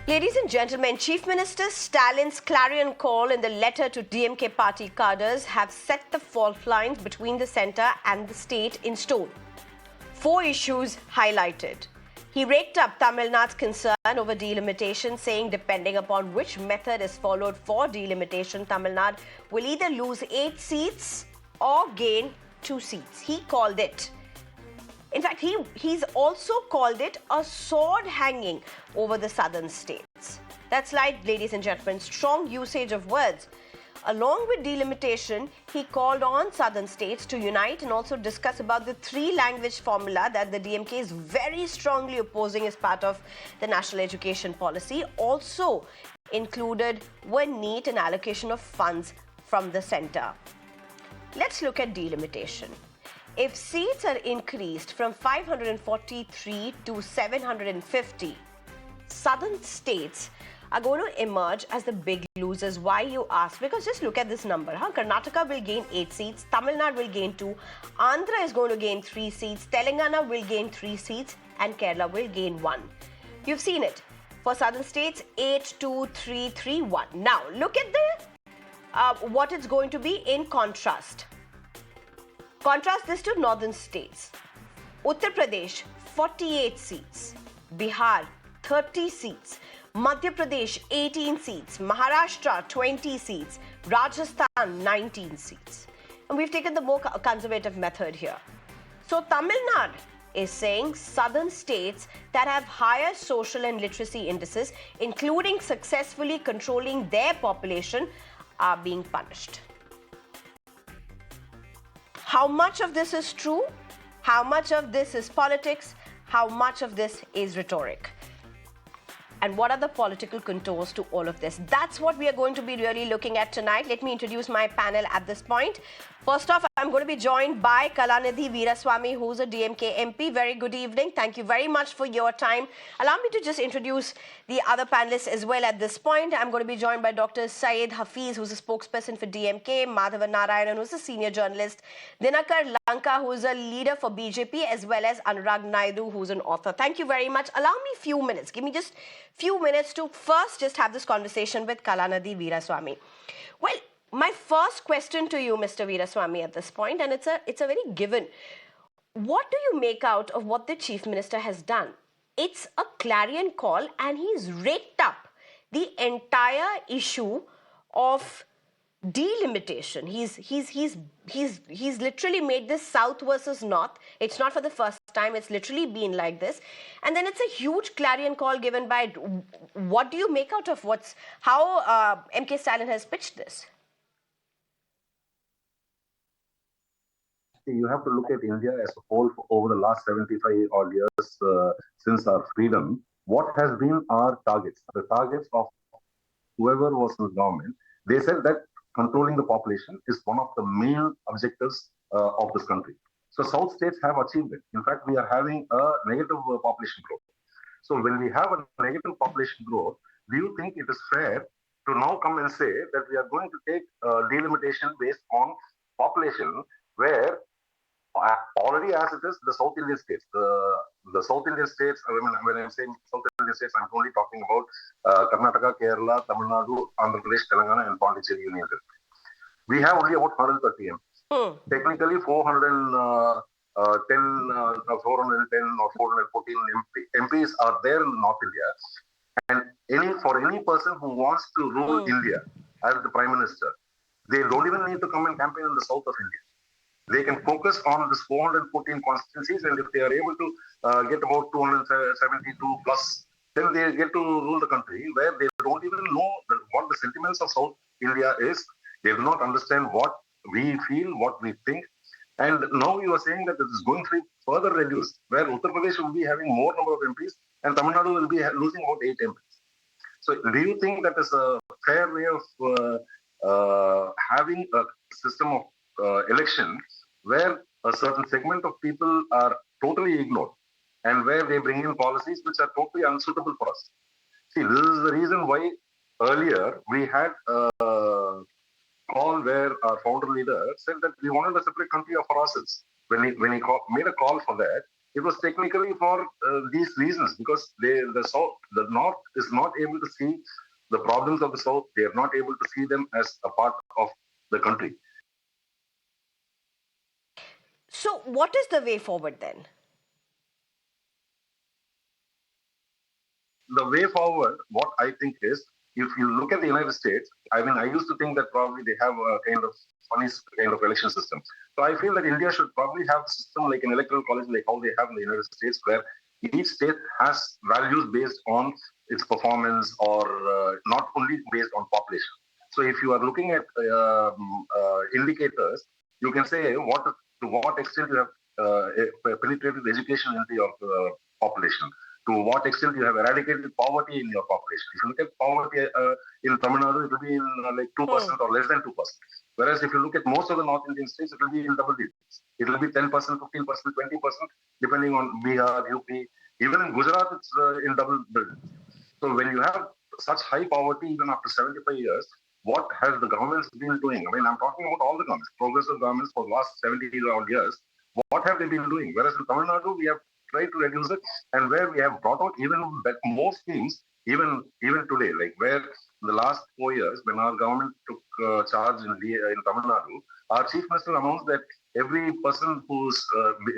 Ladies and gentlemen, Chief Minister Stalin's clarion call in the letter to DMK party cadres have set the fault lines between the centre and the state in stone. 4 issues highlighted. He raked up Tamil Nadu's concern over delimitation, saying depending upon which method is followed for delimitation, Tamil Nadu will either lose 8 seats or gain 2 seats. He called it. In fact, he's also called it a sword hanging over the southern states. That's right, ladies and gentlemen, strong usage of words. Along with delimitation, he called on southern states to unite and also discuss about the 3-language formula that the DMK is very strongly opposing as part of the national education policy. Also included were NEET and allocation of funds from the centre. Let's look at delimitation. If seats are increased from 543 to 750, southern states are going to emerge as the big losers. Why, you ask? Because just look at this number. Karnataka will gain 8 seats, Tamil Nadu will gain 2, Andhra is going to gain 3 seats, Telangana will gain 3 seats, and Kerala will gain 1. You've seen it. For southern states, 8, 2, 3, 3, 1. Now, look at the what it's going to be in contrast. Contrast this to northern states. Uttar Pradesh, 48 seats. Bihar, 30 seats. Madhya Pradesh, 18 seats. Maharashtra, 20 seats. Rajasthan, 19 seats. And we've taken the more conservative method here. So Tamil Nadu is saying southern states that have higher social and literacy indices, including successfully controlling their population, are being punished. How much of this is true? How much of this is politics? How much of this is rhetoric? And what are the political contours to all of this? That's what we are going to be really looking at tonight. Let me introduce my panel at this point. First off, I'm going to be joined by Kalanidhi Veeraswamy, who's a DMK MP. Very good evening. Thank you very much for your time. Allow me to just introduce the other panelists as well at this point. I'm going to be joined by Dr. Syed Hafiz, who's a spokesperson for DMK, Madhavan Narayanan, who's a senior journalist, Dinakar Lanka, who's a leader for BJP, as well as Anurag Naidu, who's an author. Thank you very much. Allow me a few minutes. Give me just few minutes to first just have this conversation with Kalanidhi Veeraswamy. Well, my first question to you, Mr. Veeraswamy, at this point, and it's a very given. What do you make out of what the Chief Minister has done? It's a clarion call, and he's raked up the entire issue of delimitation. He's literally made this South versus North. It's not for the first time. It's literally been like this. And then it's a huge clarion call given by, what do you make out of how MK Stalin has pitched this? You have to look at India as a whole over the last 75 odd years since our freedom. What has been our targets? The targets of whoever was in the government. They said that controlling the population is one of the main objectives of this country. So South states have achieved it. In fact, we are having a negative population growth. So when we have a negative population growth, do you think it is fair to now come and say that we are going to take delimitation based on population, where already as it is, the South Indian states, the South Indian states, when I'm saying South Indian states, I'm only talking about Karnataka, Kerala, Tamil Nadu, Andhra Pradesh, Telangana, and Pondicherry Union. We have only about 130 MPs. Technically, 410 or 414 MPs are there in North India. And for any person who wants to rule India as the Prime Minister, they don't even need to come and campaign in the south of India. They can focus on this 414 constituencies, and if they are able to get about 272 plus, then they get to rule the country, where they don't even know what the sentiments of South India is. They do not understand what we feel, what we think. And now you are saying that it is going to be further reduced, where Uttar Pradesh will be having more number of MPs and Tamil Nadu will be losing about 8 MPs. So do you think that is a fair way of having a system of election where a certain segment of people are totally ignored and where they bring in policies which are totally unsuitable for us? See, this is the reason why earlier we had a call where our founder leader said that we wanted a separate country of ourselves. When he made a call for that, It was technically for these reasons, because the North is not able to see the problems of the South. They are not able to see them as a part of the country. So, what is the way forward then? The way forward, what I think is, if you look at the United States, I mean, I used to think that probably they have a kind of funny kind of election system. So I feel that India should probably have a system like an electoral college, like how they have in the United States, where each state has values based on its performance, or not only based on population. So if you are looking at indicators, you can say to what extent you have penetrated education into your population, to what extent you have eradicated poverty in your population. If you look at poverty in Tamil Nadu, it will be in like 2% or less than 2%. Whereas if you look at most of the North Indian states, it will be in double digits. It will be 10%, 15%, 20%, depending on Bihar, UP. Even in Gujarat, it's in double digits. So when you have such high poverty, even after 75 years, what has the governments been doing? I mean, I'm talking about all the governments, progressive governments for the last 70 odd years. What have they been doing? Whereas in Tamil Nadu, we have tried to reduce it, and where we have brought out even more schemes, even today, like where in the last 4 years, when our government took charge in Tamil Nadu, our chief minister announced that every person who's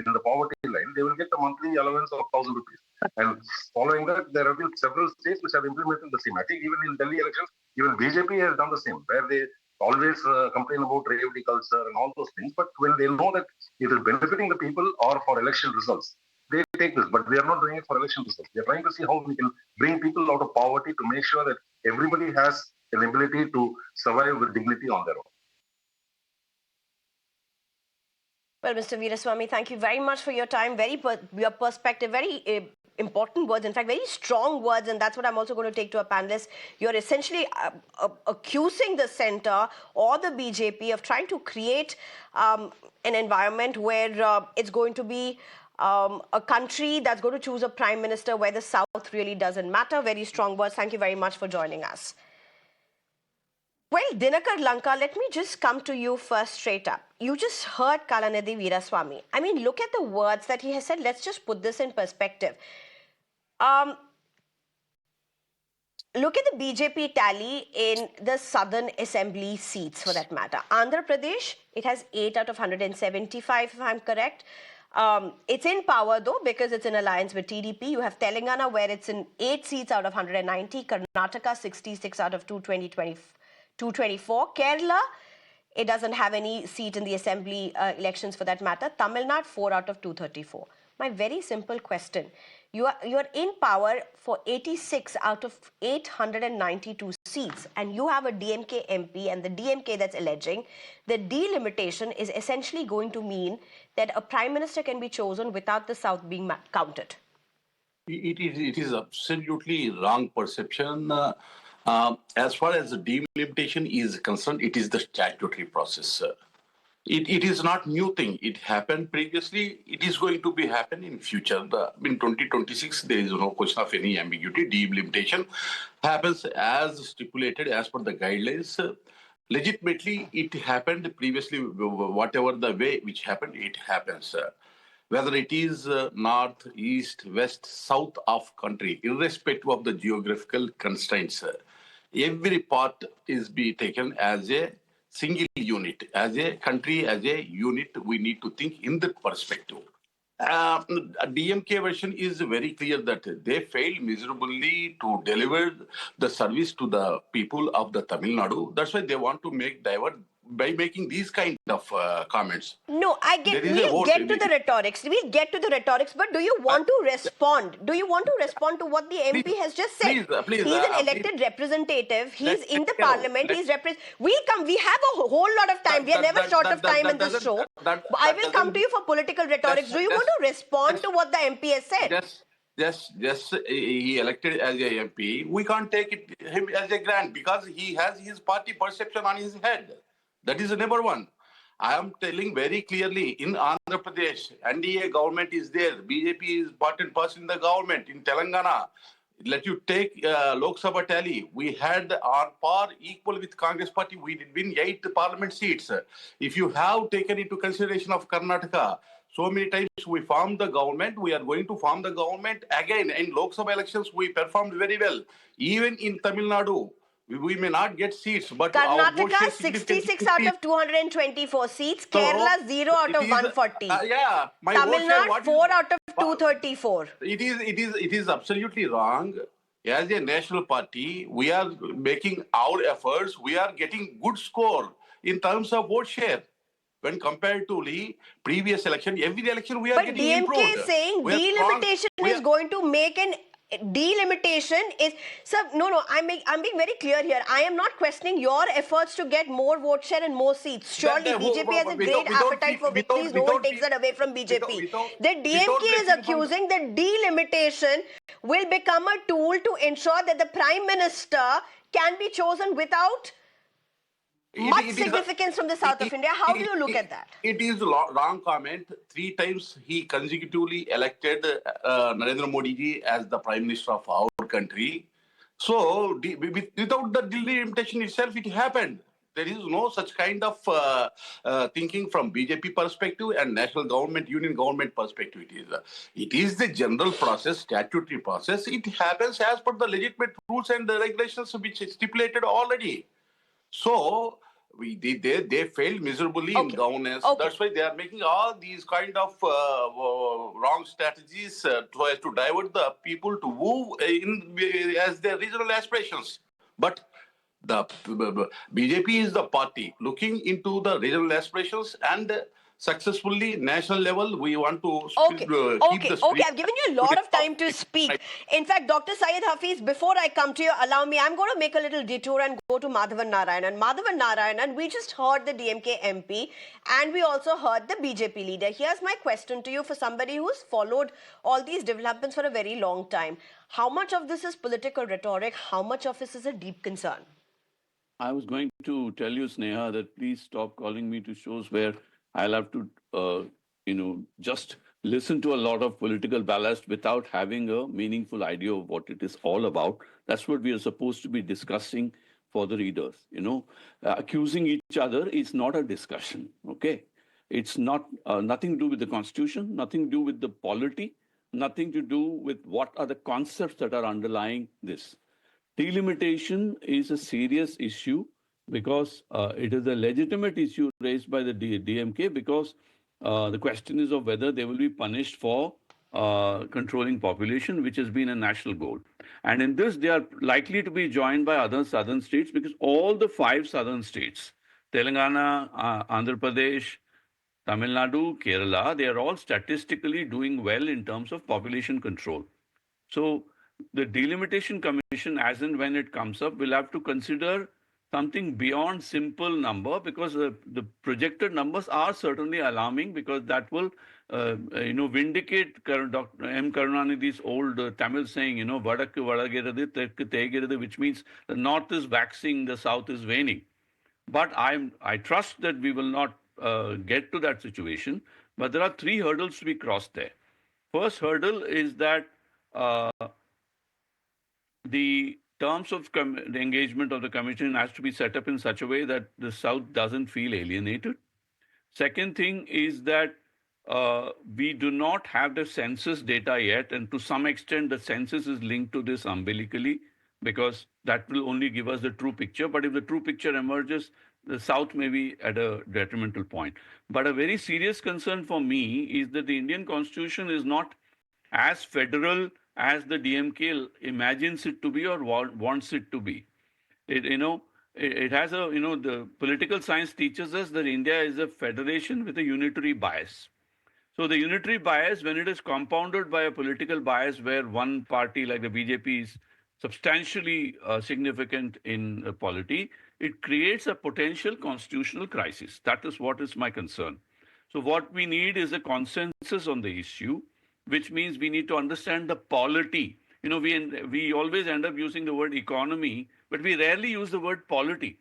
in the poverty line, they will get a monthly allowance of 1,000 rupees. And following that, there have been several states which have implemented the same. I think even in Delhi elections, even BJP has done the same, where they always complain about revdi culture and all those things. But when they know that it is benefiting the people or for election results, they take this. But we are not doing it for election results. We are trying to see how we can bring people out of poverty to make sure that everybody has an ability to survive with dignity on their own. Well, Mr. Veeraswamy, thank you very much for your time. Your perspective, very important words, in fact, very strong words, and that's what I'm also going to take to our panelists. You're essentially accusing the centre or the BJP of trying to create an environment where it's going to be a country that's going to choose a prime minister where the South really doesn't matter. Very strong words. Thank you very much for joining us. Well, Dinakar Lanka, let me just come to you first straight up. You just heard Kalanidhi Veeraswamy. I mean, look at the words that he has said. Let's just put this in perspective. Look at the BJP tally in the Southern Assembly seats, for that matter. Andhra Pradesh, it has 8 out of 175, if I'm correct. It's in power, though, because it's in alliance with TDP. You have Telangana, where it's in 8 seats out of 190. Karnataka, 66 out of 224. Kerala, it doesn't have any seat in the assembly elections, for that matter. Tamil Nadu, 4 out of 234. My very simple question. You're in power for 86 out of 892 seats, and you have a DMK MP, and the DMK that's alleging that delimitation is essentially going to mean that a prime minister can be chosen without the South being counted. It is absolutely wrong perception. As far as the delimitation is concerned, it is the statutory process. It is not new thing. It happened previously. It is going to be happen in future. In 2026, there is no question of any ambiguity. Delimitation happens as stipulated as per the guidelines. Legitimately, it happened previously. Whatever the way which happened, it happens. Whether it is north, east, west, south of country, irrespective of the geographical constraints, every part is be taken as a single unit, as a country, as a unit. We need to think in that perspective. DMK version is very clear that they failed miserably to deliver the service to the people of the Tamil Nadu. That's why they want to make divert by making these kind of comments. No, I get. We'll get to the rhetorics. We'll get to the rhetorics. But do you want to respond? Do you want to respond to what the MP has just said? Please, he's an elected representative. He's in the parliament. He's We'll come. We have a whole lot of time. We are never short of time in this show. I will come to you for political rhetorics. Do you want to respond to what the MP has said? Yes, he elected as a MP. We can't take him as a grant because he has his party perception on his head. That is number one. I am telling very clearly, in Andhra Pradesh, NDA government is there. BJP is part and parcel in the government. In Telangana, let you take Lok Sabha tally. We had our par equal with Congress party. We did win 8 parliament seats. If you have taken into consideration of Karnataka, So many times we formed the government. We are going to form the government again. In Lok Sabha elections, we performed very well. Even in Tamil Nadu, we may not get seats, but our vote Karnataka share 66 significantly out increased. of 224 seats. So Kerala 0 out it of is, 140. yeah, my Tamil vote share. Nadu What is 4 out of 234. it is absolutely wrong. As a national party, we are making our efforts. We are getting good score in terms of vote share when compared to the previous election. Every election we are But getting DMK improved. is saying We are strong. delimitation We is are, going to make an delimitation is sir. No. I'm being very clear here. I am not questioning your efforts to get more vote share and more seats. Surely BJP has a great appetite for victories. No one takes that away from BJP. The DMK is accusing that delimitation will become a tool to ensure that the Prime Minister can be chosen without much significance from the south of India. How do you look at that? It is wrong comment. 3 times he consecutively elected Narendra Modi ji as the Prime Minister of our country. So without the delimitation itself, it happened. There is no such kind of thinking from BJP perspective and national government, union government perspective. It is the general process, statutory process. It happens as per the legitimate rules and the regulations which is stipulated already. So they failed miserably in governance. That's why they are making all these kind of wrong strategies to divert the people to move in as their regional aspirations. But the BJP is the party looking into the regional aspirations and successfully national level. We want to keep the spirit. I've given you a lot of time to speak. In fact, Dr. Syed Hafiz, before I come to you, allow me, I'm going to make a little detour and go to Madhavan Narayanan. Madhavan Narayanan, we just heard the DMK MP and we also heard the BJP leader. Here's my question to you for somebody who's followed all these developments for a very long time. How much of this is political rhetoric? How much of this is a deep concern? I was going to tell you, Sneha, that please stop calling me to shows where I'll have to, just listen to a lot of political ballast without having a meaningful idea of what it is all about. That's what we are supposed to be discussing for the readers. Accusing each other is not a discussion. Okay, it's not nothing to do with the constitution, nothing to do with the polity, nothing to do with what are the concepts that are underlying this. Delimitation is a serious issue because it is a legitimate issue raised by the DMK because the question is of whether they will be punished for controlling population, which has been a national goal. And in this, they are likely to be joined by other southern states because all the 5 southern states, Telangana, Andhra Pradesh, Tamil Nadu, Kerala, they are all statistically doing well in terms of population control. So the Delimitation Commission, as and when it comes up, will have to consider something beyond simple number because the projected numbers are certainly alarming because that will, vindicate Dr. M. Karunanidhi's old Tamil saying, Vadakku Vadagiradhu, Tekku Tegiradhu, which means the north is waxing, the south is waning. But I trust that we will not get to that situation. But there are 3 hurdles to be crossed there. First hurdle is that the terms of the engagement of the commission has to be set up in such a way that the South doesn't feel alienated. Second thing is that we do not have the census data yet, and to some extent the census is linked to this umbilically because that will only give us the true picture. But if the true picture emerges, the South may be at a detrimental point. But a very serious concern for me is that the Indian Constitution is not as federal as the DMK imagines it to be or wants it to be. It has the political science teaches us that India is a federation with a unitary bias. So the unitary bias, when it is compounded by a political bias where one party like the BJP is substantially significant in polity, it creates a potential constitutional crisis. That is what is my concern. So what we need is a consensus on the issue, which means we need to understand the polity. We always end up using the word economy, but we rarely use the word polity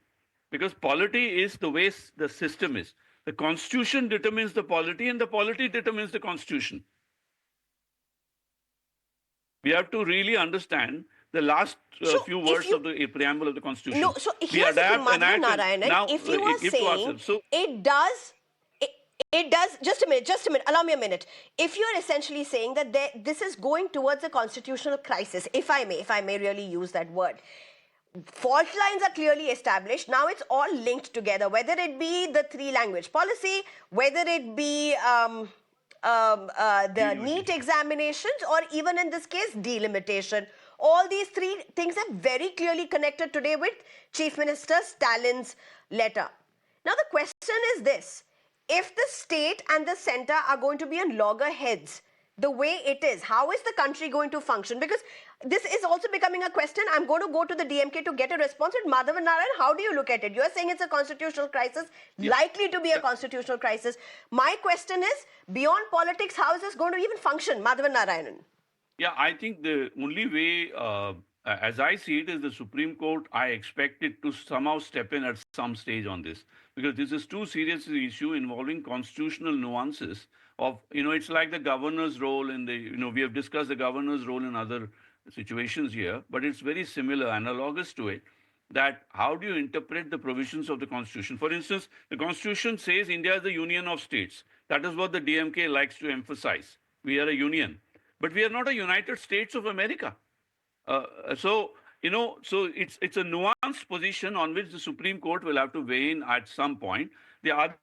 because polity is the way the system is. The constitution determines the polity and the polity determines the constitution. We have to really understand the last few words of the preamble of the constitution. No, so here's the thing, Madhavan Narayanan, if you are saying it does... It does. Just a minute. Allow me a minute. If you're essentially saying that this is going towards a constitutional crisis, if I may really use that word, fault lines are clearly established. Now it's all linked together, whether it be the three language policy, whether it be the NEET examinations, or even in this case, delimitation. All these three things are very clearly connected today with Chief Minister Stalin's letter. Now the question is this: if the state and the center are going to be on loggerheads the way it is, how is the country going to function? Because this is also becoming a question. I'm going to go to the DMK to get a response. With Madhavan Narayan, how do you look at it? You're saying it's a constitutional crisis, likely to be a constitutional crisis. My question is, beyond politics, how is this going to even function? Madhavan Narayanan. Yeah, I think the only way, as I see it, is the Supreme Court. I expect it to somehow step in at some stage on this, because this is too serious an issue involving constitutional nuances of, it's like the governor's role in the, we have discussed the governor's role in other situations here, but it's very similar, analogous to it, that how do you interpret the provisions of the Constitution? For instance, the Constitution says India is the union of states. That is what the DMK likes to emphasize. We are a union. But we are not a United States of America. So it's a nuanced position on which the Supreme Court will have to weigh in at some point. The other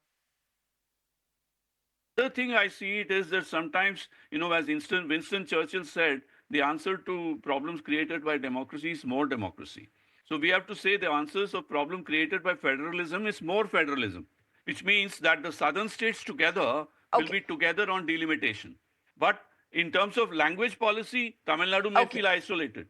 thing I see it is that sometimes, as Winston Churchill said, the answer to problems created by democracy is more democracy. So we have to say the answers of problem created by federalism is more federalism, which means that the southern states together will be together on delimitation. But in terms of language policy, Tamil Nadu may feel isolated.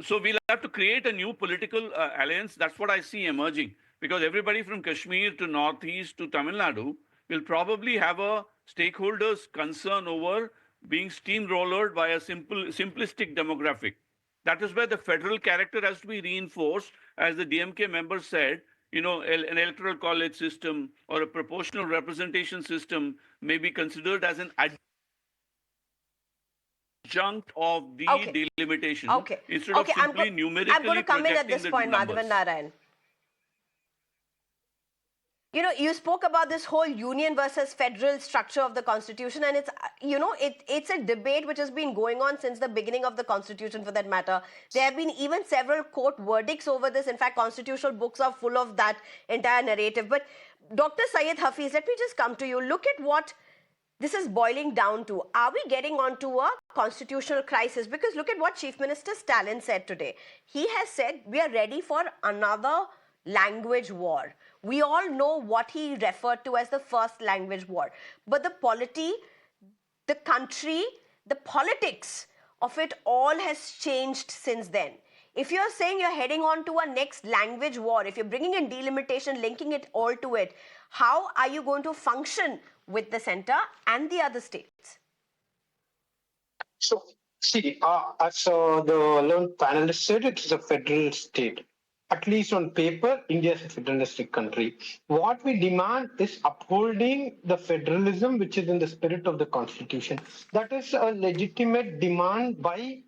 So we'll have to create a new political alliance. That's what I see emerging, because everybody from Kashmir to Northeast to Tamil Nadu will probably have a stakeholders' concern over being steamrollered by a simplistic demographic. That is where the federal character has to be reinforced, as the DMK member said. An electoral college system or a proportional representation system may be considered as an adjunct of the delimitation instead of simply numerically I'm going to come in at this point, Madhavan Narayan. You spoke about this whole union versus federal structure of the Constitution, and it's a debate which has been going on since the beginning of the Constitution, for that matter. There have been even several court verdicts over this. In fact, constitutional books are full of that entire narrative. But Dr. Syed Hafiz, let me just come to you. Look at what this is boiling down to. Are we getting onto a constitutional crisis? Because look at what Chief Minister Stalin said today. He has said we are ready for another language war. We all know what he referred to as the first language war. But the polity, the country, the politics of it all has changed since then. If you're saying you're heading on to a next language war, if you're bringing in delimitation, linking it all to it, how are you going to function with the center and the other states? So, see, as the learned panelist said, it is a federal state. At least on paper, India is a federalistic country. What we demand is upholding the federalism which is in the spirit of the Constitution. That is a legitimate demand by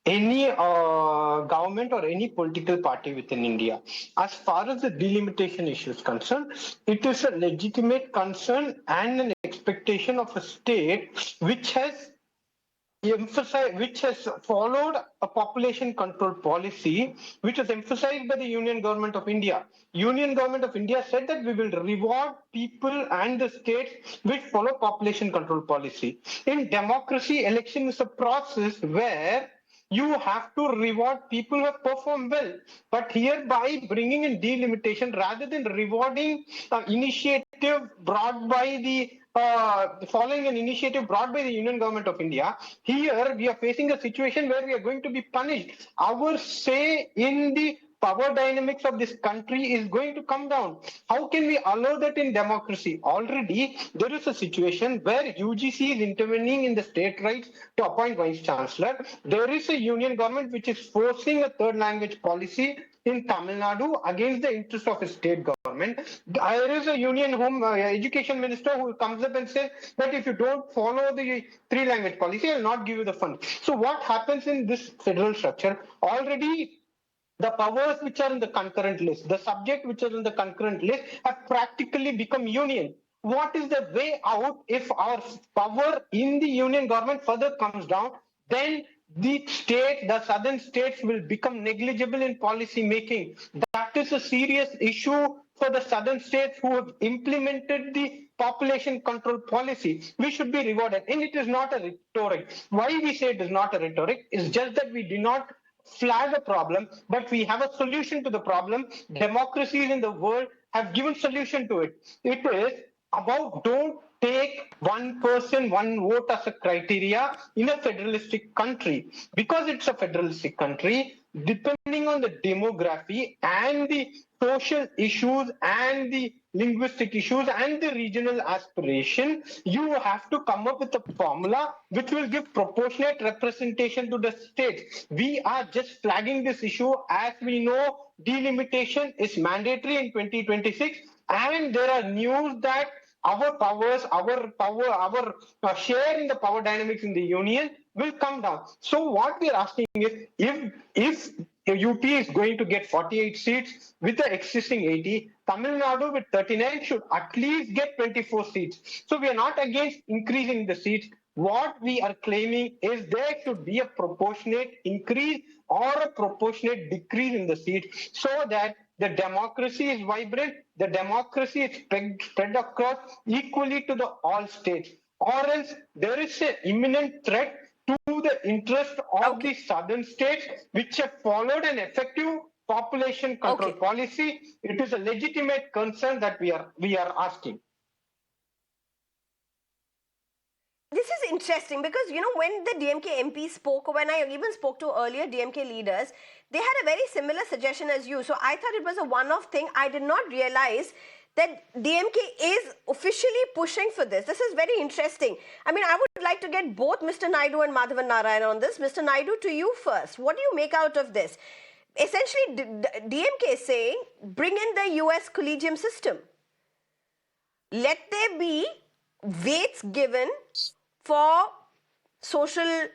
any government or any political party within India. As far as the delimitation issue is concerned, it is a legitimate concern and an expectation of a state which has followed a population control policy, which was emphasized by the Union Government of India. Union Government of India said that we will reward people and the states which follow population control policy. In democracy, election is a process where you have to reward people who have performed well. But here, by bringing in delimitation, rather than rewarding initiative brought by the following an initiative brought by the Union Government of India, here we are facing a situation where we are going to be punished. Our say in the power dynamics of this country is going to come down. How can we allow that in democracy? Already there is a situation where UGC is intervening in the state rights to appoint vice chancellor. There is a union government which is forcing a third language policy in Tamil Nadu against the interest of a state government. There is a union education minister who comes up and says that if you don't follow the three language policy, I will not give you the funds. So what happens in this federal structure? Already the powers which are in the concurrent list, the subject which are in the concurrent list have practically become union. what is the way out if our power in the union government further comes down? Then the southern states will become negligible in policy making. That is a serious issue for the southern states who have implemented the population control policy. We should be rewarded. And it is not a rhetoric. Why we say it is not a rhetoric is just that we do not flag a problem, but we have a solution to the problem. Democracies in the world have given solution to it. It is about don't take one person, one vote as a criteria in a federalistic country. Because it's a federalistic country, depending on the demography and the social issues and the linguistic issues and the regional aspiration, you have to come up with a formula which will give proportionate representation to the states. We are just flagging this issue. As we know, delimitation is mandatory in 2026, and there are news that our powers, our share in the power dynamics in the union will come down. So what we are asking is, if UP is going to get 48 seats with the existing 80, Tamil Nadu with 39 should at least get 24 seats. So we are not against increasing the seats. What we are claiming is there should be a proportionate increase or a proportionate decrease in the seats so that the democracy is vibrant, the democracy is spread across equally to the all states. Or else there is an imminent threat to the interest of the southern states which have followed an effective population control policy. It is a legitimate concern that we are asking. This is interesting because, you know, when the DMK MP spoke, when I even spoke to earlier DMK leaders, they had a very similar suggestion as you. So I thought it was a one-off thing. I did not realize that DMK is officially pushing for this. This is very interesting. I mean, I would like to get both Mr. Naidu and Madhavan Narayan on this. Mr. Naidu, to you first. What do you make out of this? Essentially, DMK is saying, bring in the US collegium system. Let there be weights given for social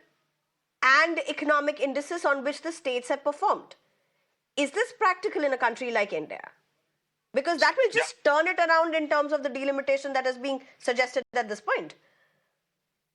and economic indices on which the states have performed. Is this practical in a country like India? Because that will just turn it around in terms of the delimitation that is being suggested at this point.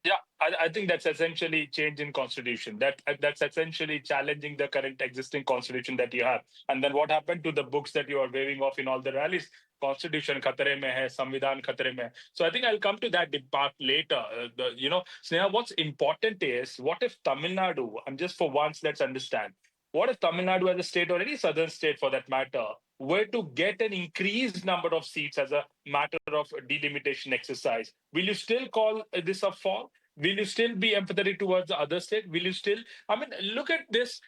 Yeah, I think that's essentially change in constitution. That's essentially challenging the current existing constitution that you have. And then what happened to the books that you are waving off in all the rallies? Constitution khatre mein hai, samvidhan khatre mein hai. So I think I'll come to that part later. Sneha, what's important is, what if Tamil Nadu, and just for once, let's understand, what if Tamil Nadu as a state, or any southern state for that matter, were to get an increased number of seats as a matter of delimitation exercise? Will you still call this a fall? Will you still be empathetic towards the other state? Will you still, look at this,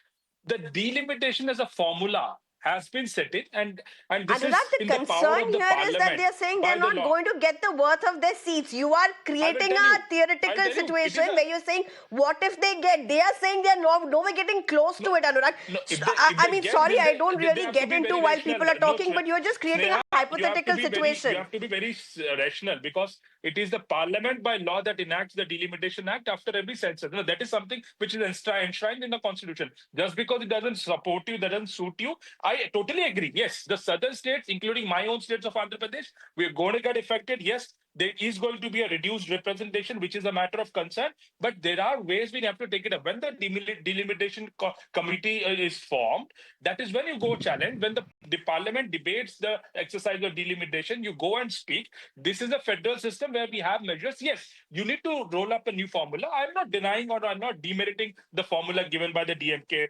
the delimitation as a formula has been set in, and this is in the power of the parliament. Is that they're saying they're not going to get the worth of their seats. You are creating a theoretical situation where you're saying, what if they get? They are saying they're nowhere getting close to it, Anurag. Sorry, I don't really get into while people are talking, but you're just creating a hypothetical situation. You have to be very rational, because it is the parliament by law that enacts the Delimitation Act after every census. That is something which is enshrined in the constitution. Just because it doesn't support you, doesn't suit you, I totally agree. Yes, the southern states, including my own states of Andhra Pradesh, we're going to get affected. Yes, there is going to be a reduced representation, which is a matter of concern. But there are ways we have to take it up. When the delimitation committee is formed, that is when you go challenge. When the parliament debates the exercise of delimitation, you go and speak. This is a federal system where we have measures. Yes, you need to roll up a new formula. I'm not denying or I'm not demeriting the formula given by the DMK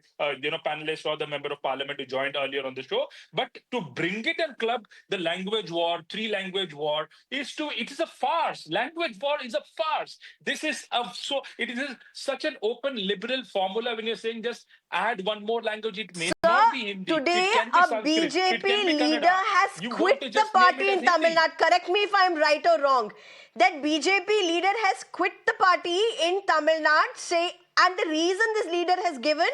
panelist or the member of parliament who joined earlier on the show. But to bring it and club the language war, 3-language war, it is a farce. Language war is a farce. This is it is such an open liberal formula. When you're saying just add one more language, it may not be Hindi. Today a BJP leader has quit the party in Tamil Nadu. Correct me if I'm right or wrong. That BJP leader has quit the party in Tamil Nadu, and the reason this leader has given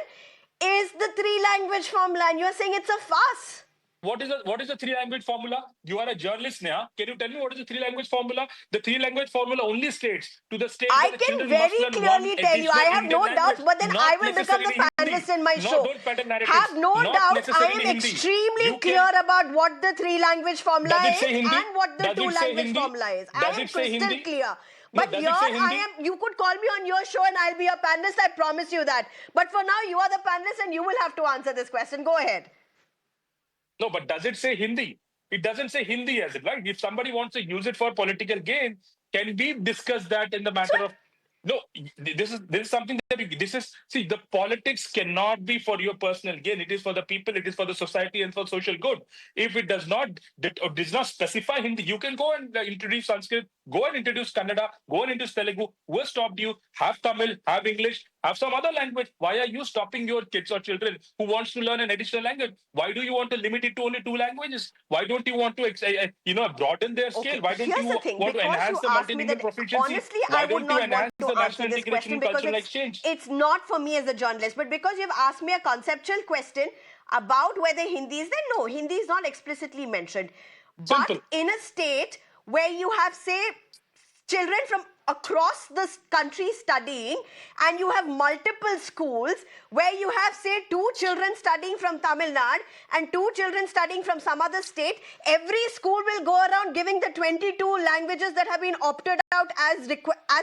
is the 3-language formula, and you're saying it's a farce. What is the three language formula? You are a journalist now. Can you tell me what is the three language formula? The three language formula only states to the state I that the can children must very learn one clearly tell you, I additional have Indian no language, doubts, but then not I will become the necessarily Hindi. panelist in my No, show. don't pattern narratives. Have no Not doubts, I necessarily am Hindi. extremely You clear can. about what the three language formula Does it is say Hindi? and what the Does two it say language Hindi? formula is. I Does am it say crystal Hindi? clear. No, But does here it say I Hindi? am, you could call me on your show and I'll be a panelist, I promise you that. But for now, you are the panelist and you will have to answer this question. Go ahead. No, but does it say Hindi? It doesn't say Hindi as it, right? If somebody wants to use it for political gain, can we discuss that in the matter of no? This is something that this is see the politics cannot be for your personal gain. It is for the people. It is for the society and for social good. If it does not specify Hindi, you can go and introduce Sanskrit, go and introduce Kannada, go and introduce Telugu. Who has stopped you? Have Tamil, have English, have some other language. Why are you stopping your kids or children who wants to learn an additional language? Why do you want to limit it to only two languages? Why don't you want to broaden their scale? Okay, Why don't here's you the thing. want to Because you enhance the asked me multilingual that, proficiency? honestly, Why I would don't you not want enhance to the answer national this integration question and because cultural exchange? it's not for me as a journalist. But because you've asked me a conceptual question about whether Hindi is there, no, Hindi is not explicitly mentioned. But Simple. in a state where you have, say, children from across the country studying and you have multiple schools where you have say two children studying from Tamil Nadu and two children studying from some other state, every school will go around giving the 22 languages that have been opted out as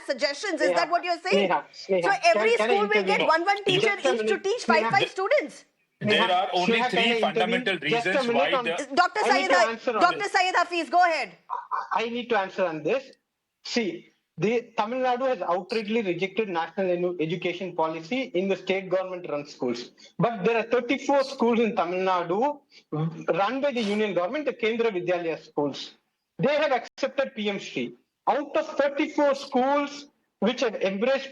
suggestions. Is that what you're saying? Sneha, So every can I school will intervene? get one teacher Just a each to minute, teach Sneha. five students. There are only Sneha, can three I intervene? fundamental Just a reasons minute why on. the Dr. I need to answer on Dr. this. Syed Hafiz, go ahead. I need to answer on this. See, the Tamil Nadu has outrightly rejected national education policy in the state government-run schools. But there are 34 schools in Tamil Nadu run by the union government, the Kendra Vidyalaya schools. They have accepted PM-Shri. Out of 34 schools which have embraced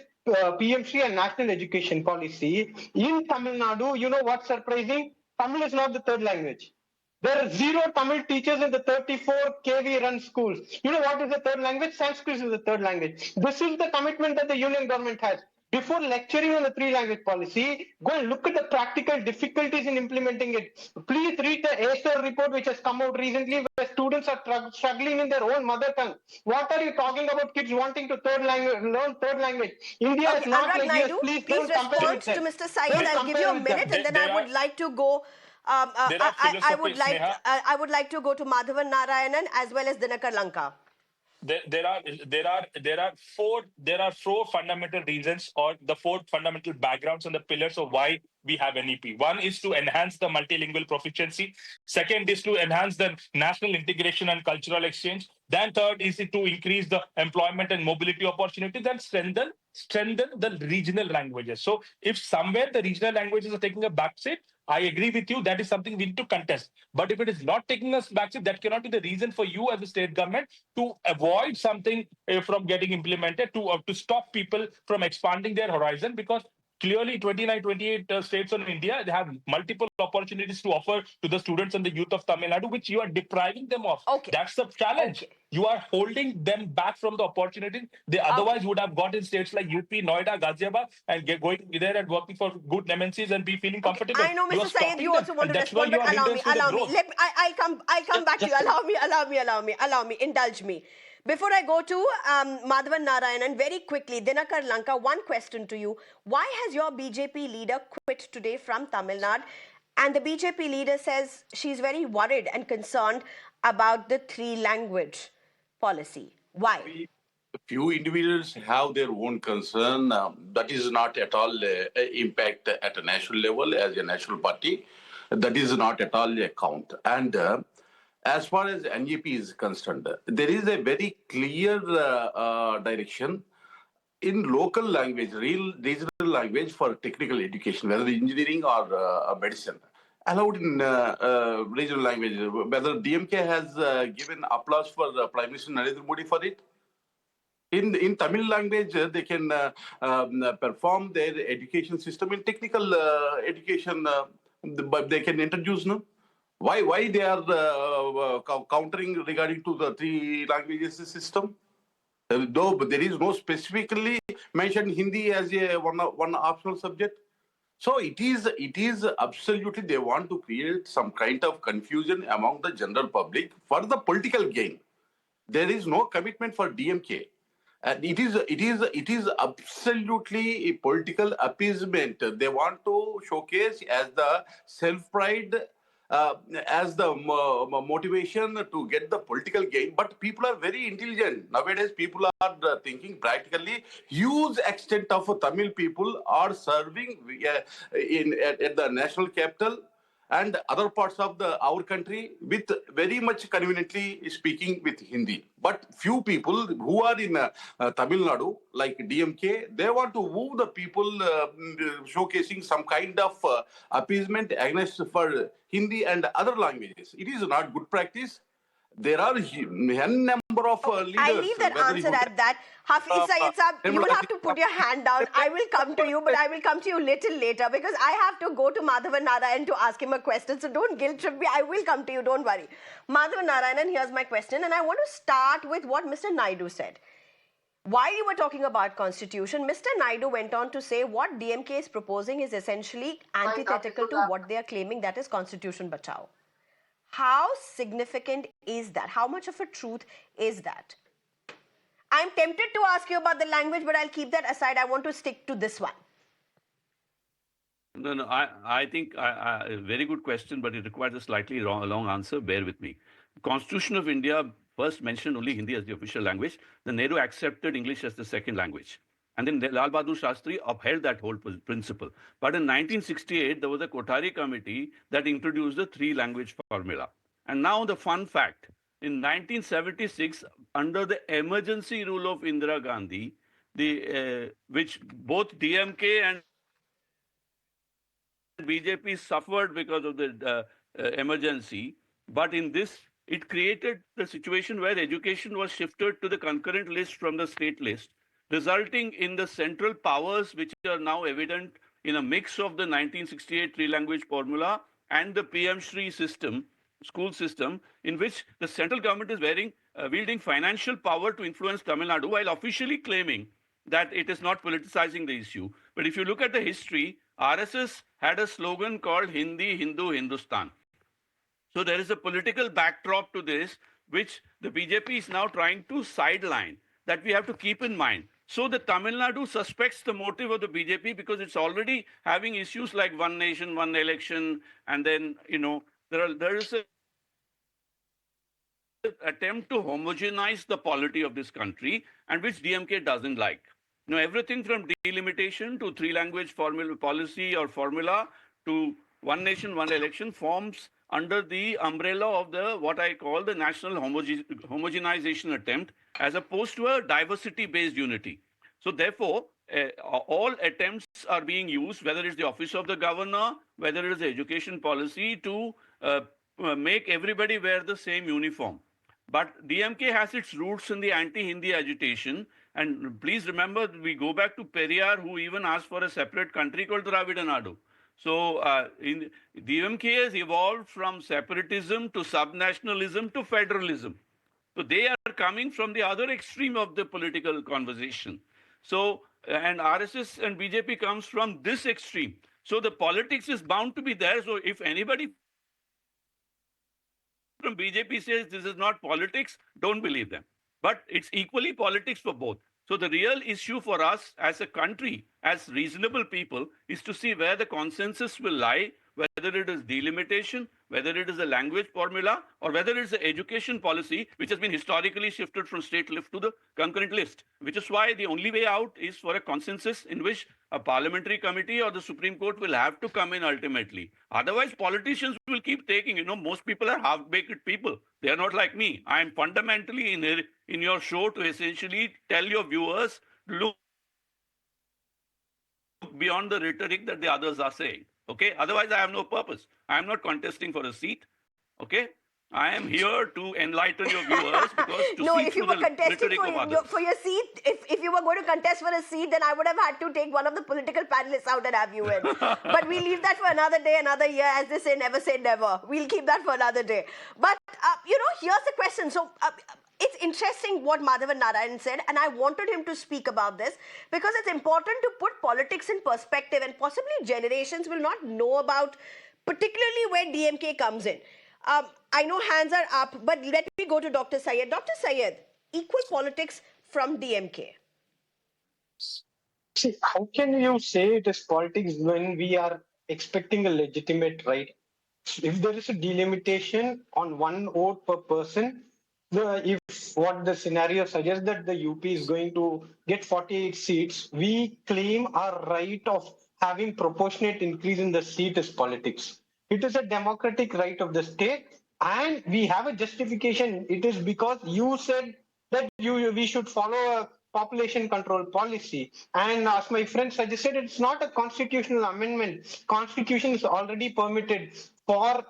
PM-Shri and national education policy in Tamil Nadu, you know what's surprising? Tamil is not the third language. There are zero Tamil teachers in the 34 KV run schools. You know what is the third language? Sanskrit is the third language. This is the commitment that the union government has. Before lecturing on the three language policy, go and look at the practical difficulties in implementing it. Please read the ASER report which has come out recently where students are struggling in their own mother tongue. What are you talking about kids wanting to learn third language? India Okay, is not Anurag like Naidu, US. Please please don't compare respond with to them. Mr. Syed. Don't I'll give you compare a with minute, them. and then I would like to go. there are I would philosophies, like Sneha. I would like to go to Madhavan Narayanan as well as Dinakar Lanka. There are four fundamental reasons or the four fundamental backgrounds and the pillars of why we have NEP. One is to enhance the multilingual proficiency. Second is to enhance the national integration and cultural exchange. Then third is to increase the employment and mobility opportunities and strengthen the regional languages. So if somewhere the regional languages are taking a backseat, I agree with you. That is something we need to contest. But if it is not taking us backseat, that cannot be the reason for you as a state government to avoid something from getting implemented, to stop people from expanding their horizon, because clearly 29, 28 states in India, they have multiple opportunities to offer to the students and the youth of Tamil Nadu, which you are depriving them of. Okay. That's the challenge. Okay. You are holding them back from the opportunities they otherwise would have got in states like UP, Noida, Ghaziabad, and going there and working for good MNCs and be feeling comfortable. I know, You are Mr. Syed, stopping you them, also want and to that's why respond, you but are allow me, hindrance to the growth. I come back to you. Allow me, indulge me. Before I go to Madhavan Narayanan, very quickly, Dinakar Lanka, one question to you. Why has your BJP leader quit today from Tamil Nadu? And the BJP leader says she's very worried and concerned about the three language policy. Why? Few individuals have their own concern. That is not at all impact at a national level as a national party. That is not at all a count. And as far as NEP is concerned, there is a very clear direction in local language, real regional language for technical education, whether engineering or medicine, allowed in regional language. Whether DMK has given applause for Prime Minister Narendra Modi for it. In Tamil language, they can perform their education system in technical education, but they can introduce, no? Why they are countering regarding to the three languages system? Though there is no specifically mentioned Hindi as a one optional subject. So it is absolutely they want to create some kind of confusion among the general public for the political gain. There is no commitment for DMK. And it is absolutely a political appeasement. They want to showcase as the self pride, uh, as the motivation to get the political gain. But people are very intelligent nowadays. People are thinking practically. Huge extent of Tamil people are serving at the national capital and other parts of our country with very much conveniently speaking with Hindi. But few people who are in Tamil Nadu, like DMK, they want to move the people showcasing some kind of appeasement against for Hindi and other languages. It is not good practice. There are a number of leaders. I leave that answer at that. Hafiz Syed Saab, you will have to put your hand down. I will come to you, but I will come to you little later because I have to go to Madhavan Narayan to ask him a question. So don't guilt trip me. I will come to you. Don't worry. Madhavan Narayan, here's my question. And I want to start with what Mr. Naidu said. While you were talking about constitution, Mr. Naidu went on to say what DMK is proposing is essentially antithetical to what they are claiming, that is Constitution Bachao. How significant is that? How much of a truth is that? I'm tempted to ask you about the language, but I'll keep that aside. I want to stick to this one. No, I think a very good question, but it requires a slightly long answer. Bear with me. The Constitution of India first mentioned only Hindi as the official language. Then Nehru accepted English as the second language. And then Lal Bahadur Shastri upheld that whole principle. But in 1968, there was a Kothari committee that introduced the three-language formula. And now the fun fact, in 1976, under the emergency rule of Indira Gandhi, which both DMK and BJP suffered because of the emergency, but in this, it created the situation where education was shifted to the concurrent list from the state list, resulting in the central powers which are now evident in a mix of the 1968 three-language formula and the PM Shri system, school system, in which the central government is wielding financial power to influence Tamil Nadu while officially claiming that it is not politicizing the issue. But if you look at the history, RSS had a slogan called Hindi, Hindu, Hindustan. So there is a political backdrop to this, which the BJP is now trying to sideline, that we have to keep in mind. So the Tamil Nadu suspects the motive of the BJP because it's already having issues like one nation, one election, and then, there is an attempt to homogenize the polity of this country, and which DMK doesn't like. Everything from delimitation to three-language policy or formula to one nation, one election forms under the umbrella of what I call the national homogenization attempt, as opposed to a diversity-based unity. So therefore, all attempts are being used, whether it's the office of the governor, whether it is the education policy, to make everybody wear the same uniform. But DMK has its roots in the anti-Hindi agitation. And please remember, we go back to Periyar, who even asked for a separate country called Dravida Nadu. So DMK has evolved from separatism to subnationalism to federalism. So they are coming from the other extreme of the political conversation. So, and RSS and BJP comes from this extreme. So the politics is bound to be there. So if anybody from BJP says this is not politics, don't believe them. But it's equally politics for both. So the real issue for us as a country, as reasonable people, is to see where the consensus will lie, whether it is delimitation, whether it is a language formula, or whether it is the education policy, which has been historically shifted from state list to the concurrent list, which is why the only way out is for a consensus in which a parliamentary committee or the Supreme Court will have to come in ultimately. Otherwise, politicians will keep taking, most people are half-baked people. They are not like me. I am fundamentally in your show to essentially tell your viewers, look beyond the rhetoric that the others are saying. Okay? Otherwise, I have no purpose. I am not contesting for a seat. Okay? I am here to enlighten your viewers because to no, see if you through were the contesting rhetoric of others. for your seat, if you were going to contest for a seat, then I would have had to take one of the political panelists out and have you in. But we leave that for another day, another year. As they say never. We'll keep that for another day. But, here's the question. So, it's interesting what Madhavan Narayan said, and I wanted him to speak about this because it's important to put politics in perspective, and possibly generations will not know about, particularly where DMK comes in. I know hands are up, but let me go to Dr. Syed. Dr. Syed, equal politics from DMK. See, how can you say it is politics when we are expecting a legitimate right? If there is a delimitation on one vote per person, if what the scenario suggests that the UP is going to get 48 seats, we claim our right of having proportionate increase in the seat is politics. It is a democratic right of the state, and we have a justification. It is because you said that we should follow a population control policy. And as my friend suggested, it's not a constitutional amendment. Constitution is already permitted for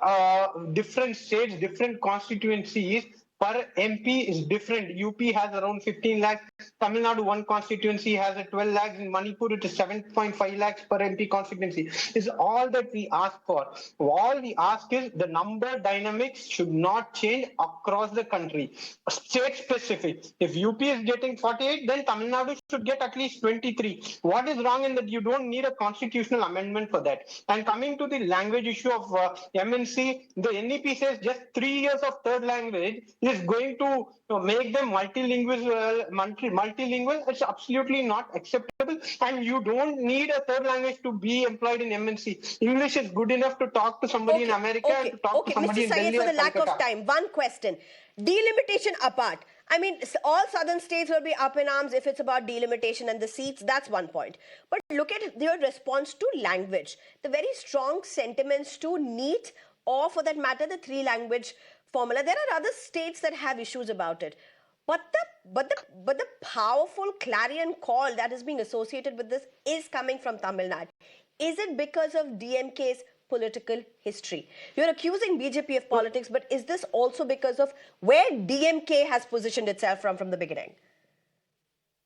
different states, different constituencies. Per MP is different. UP has around 15 lakhs. Tamil Nadu, one constituency has a 12 lakhs. In Manipur, it is 7.5 lakhs per MP constituency. Is all that we ask for. All we ask is the number dynamics should not change across the country. State specific. If UP is getting 48, then Tamil Nadu should get at least 23. What is wrong in that? You don't need a constitutional amendment for that. And coming to the language issue of MNC, the NEP says just 3 years of third language is going to make them multilingual. It's absolutely not acceptable, and you don't need a third language to be employed in MNC. English is good enough to talk to somebody in America, to talk to somebody Mr. in Syed, Delhi for or the lack Calcutta. of time, one question. Delimitation apart. I mean, all southern states will be up in arms if it's about delimitation and the seats. That's one point. But look at their response to language. The very strong sentiments to NEET, or for that matter, the three-language formula. There are other states that have issues about it. But the powerful clarion call that is being associated with this is coming from Tamil Nadu. Is it because of DMK's political history? You're accusing BJP of politics, but is this also because of where DMK has positioned itself from the beginning?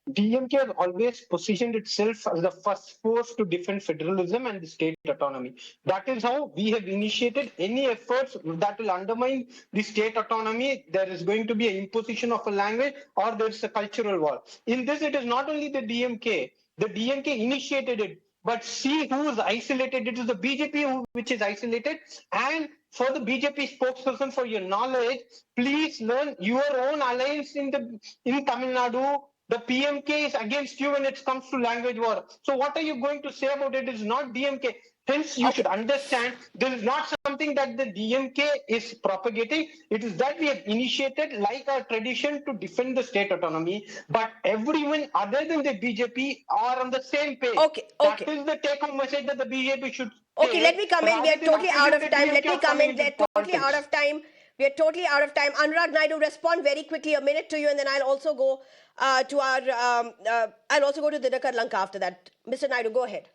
DMK has always positioned itself as the first force to defend federalism and the state autonomy. That is how we have initiated any efforts that will undermine the state autonomy. There is going to be an imposition of a language, or there is a cultural war. In this, it is not only the DMK. The DMK initiated it, but see who is isolated. It is the BJP which is isolated. And for the BJP spokesperson, for your knowledge, please learn your own alliance in Tamil Nadu. The PMK is against you when it comes to language war. So what are you going to say about it? It is not DMK. Hence, you should understand this is not something that the DMK is propagating. It is that we have initiated, like our tradition, to defend the state autonomy. But everyone other than the BJP are on the same page. That is the take-home message that the BJP should take. Let me come in. We are totally out of time. Let me come in. They're totally out of time. We are totally out of time. Anurag Naidu, respond very quickly. A minute to you, and then I'll also go to I'll also go to Dinakar Lanka after that. Mr. Naidu, go ahead.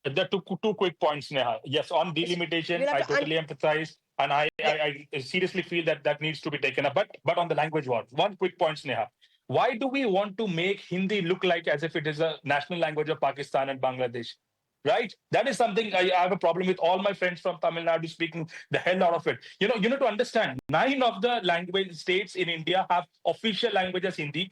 There are two quick points, Sneha. Yes, on delimitation, I totally empathize, and I seriously feel that needs to be taken up. But on the language war, one quick point, Sneha. Why do we want to make Hindi look like as if it is a national language of Pakistan and Bangladesh? Right? That is something I have a problem with. All my friends from Tamil Nadu speaking the hell out of it. You need to understand, 9 of the language states in India have official language as Hindi.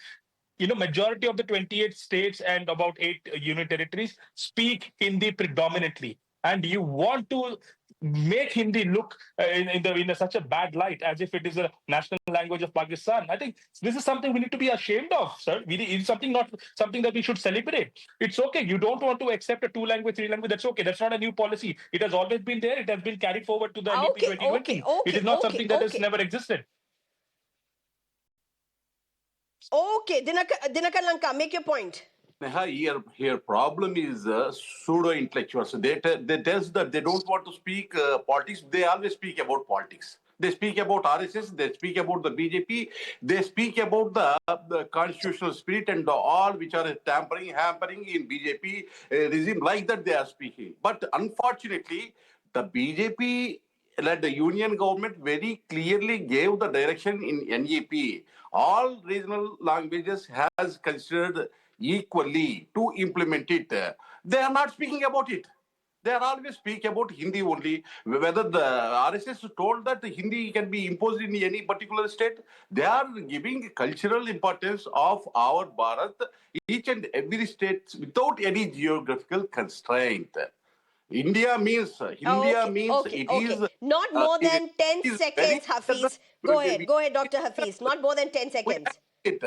Majority of the 28 states and about 8 union territories speak Hindi predominantly. And you want to make Hindi look in such a bad light as if it is a national language of Pakistan. I think this is something we need to be ashamed of, sir. It's not something that we should celebrate. It's okay. You don't want to accept a 2-language, 3-language. That's okay. That's not a new policy. It has always been there. It has been carried forward to the NEP 2020. It is not something that has never existed. Okay, Dinakar Lanka, make your point. Here problem is pseudo-intellectuals. They tell that they don't want to speak politics. They always speak about politics. They speak about RSS. They speak about the BJP. They speak about the constitutional spirit and all which are hampering in BJP regime, like that they are speaking. But unfortunately, the BJP led the union government very clearly gave the direction in NEP. All regional languages has considered equally to implement it. They are not speaking about it. They are always speak about Hindi only. Whether the RSS told that Hindi can be imposed in any particular state, they are giving cultural importance of our Bharat, each and every state without any geographical constraint. India means it Okay. is Not more than 10 it is very seconds, Hafiz. Go ahead, Dr. Hafiz. Not more than 10 seconds. See,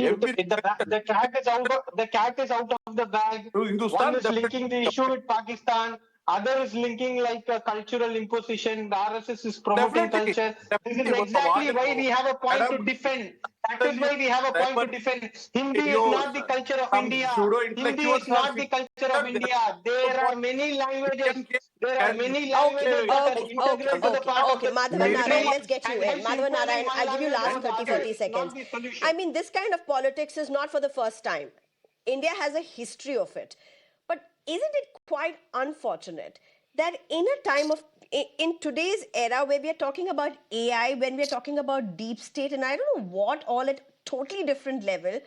Every the cat is out of the bag. To Hindustan, One is definitely. linking the issue with Pakistan. Other is linking like a cultural imposition. The RSS is promoting Definitely. culture. This is Definitely. exactly why we have a point to Madam, defend. That is why we have a point to defend. Hindi is not the culture of some India. Hindi pseudo-intellectuals is not the are culture of India. There are many languages. There are many languages that are integral to the part of Okay, the Madhavan Narayan, let's get you and in. hence Madhavan imposing Narayan, one I'll give you last language on 30, the 40 others, seconds. not the solution. I mean, this kind of politics is not for the first time. India has a history of it. But isn't it quite unfortunate that in a time of, in today's era where we are talking about AI, when we are talking about deep state, and I don't know what all at totally different level,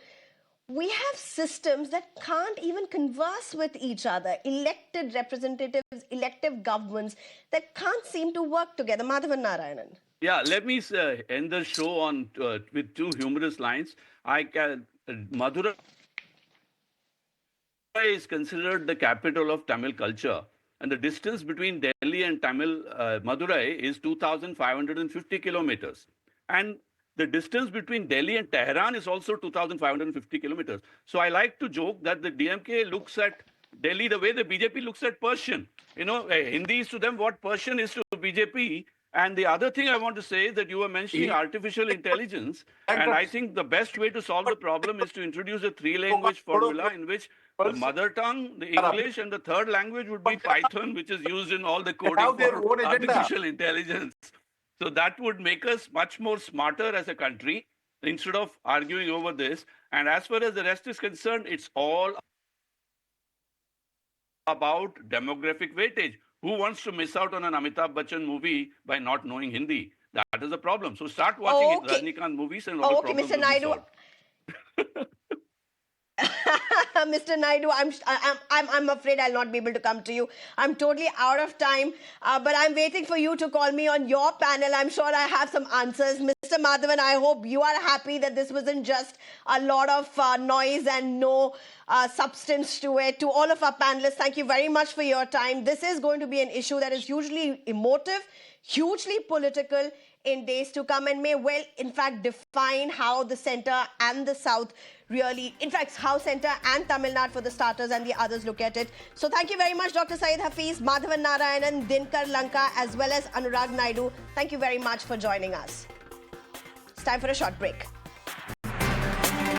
we have systems that can't even converse with each other, elected representatives, elective governments that can't seem to work together. Madhavan Narayanan. Yeah, let me end the show on with two humorous lines. Madurai is considered the capital of Tamil culture, and the distance between Delhi and Madurai is 2,550 kilometers, and the distance between Delhi and Tehran is also 2,550 kilometers. So I like to joke that the DMK looks at Delhi the way the BJP looks at Persian. You know, Hindi is to them what Persian is to BJP. And the other thing I want to say is that you were mentioning artificial intelligence, and I think the best way to solve the problem is to introduce a three-language formula in which the mother tongue, the English, and the third language would be Python, which is used in all the coding their for own agenda. artificial intelligence. So that would make us much more smarter as a country instead of arguing over this. And as far as the rest is concerned, it's all about demographic weightage. Who wants to miss out on an Amitabh Bachchan movie by not knowing Hindi? That is a problem. So start watching Rajnikant movies and all problems Mr. will Naidu. be solved. Mr. Naidu, I'm afraid I'll not be able to come to you. I'm totally out of time, but I'm waiting for you to call me on your panel. I'm sure I have some answers. Mr. Madhavan, I hope you are happy that this wasn't just a lot of noise and no substance to it. To all of our panelists, thank you very much for your time. This is going to be an issue that is hugely emotive, hugely political in days to come, and may well, in fact, define how the centre and the south really, in fact, how centre and Tamil Nadu for the starters and the others look at it. So thank you very much, Dr. Syed Hafiz, Madhavan Narayanan, Dinkar Lanka, as well as Anurag Naidu. Thank you very much for joining us. It's time for a short break.